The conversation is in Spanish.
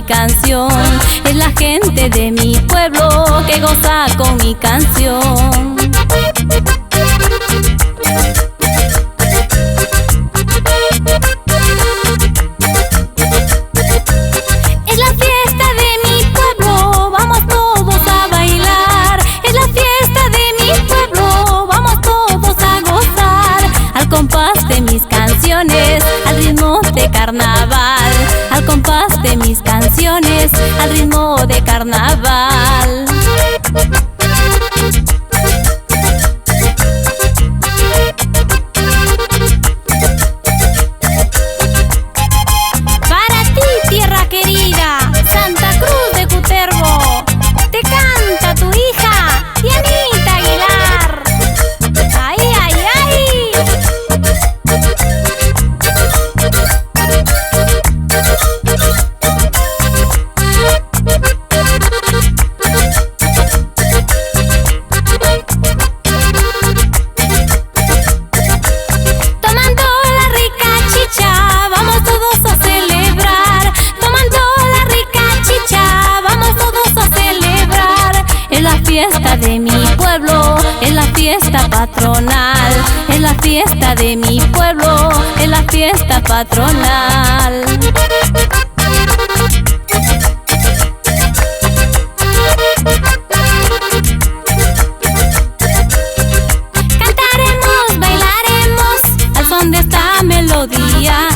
canción. Es la gente de mi pueblo que goza con mi canción. Es la fiesta de mi pueblo, vamos todos a bailar. Es la fiesta de mi pueblo, vamos todos a gozar. Al compás de mis canciones, al ritmo de carnaval. Al compás de mis canciones, al ritmo de carnaval. Para ti, tierra querida, Santa Cruz de Cutervo, te canta tu hija, Dianita Aguilar. ¡Ay, ay, ay! Tomando la rica chicha, vamos todos a celebrar. Tomando la rica chicha, vamos todos a celebrar. Es la fiesta de mi pueblo, es la fiesta patronal. Es la fiesta de mi pueblo, es la fiesta patronal. Cantaremos, bailaremos al son de esta melodía.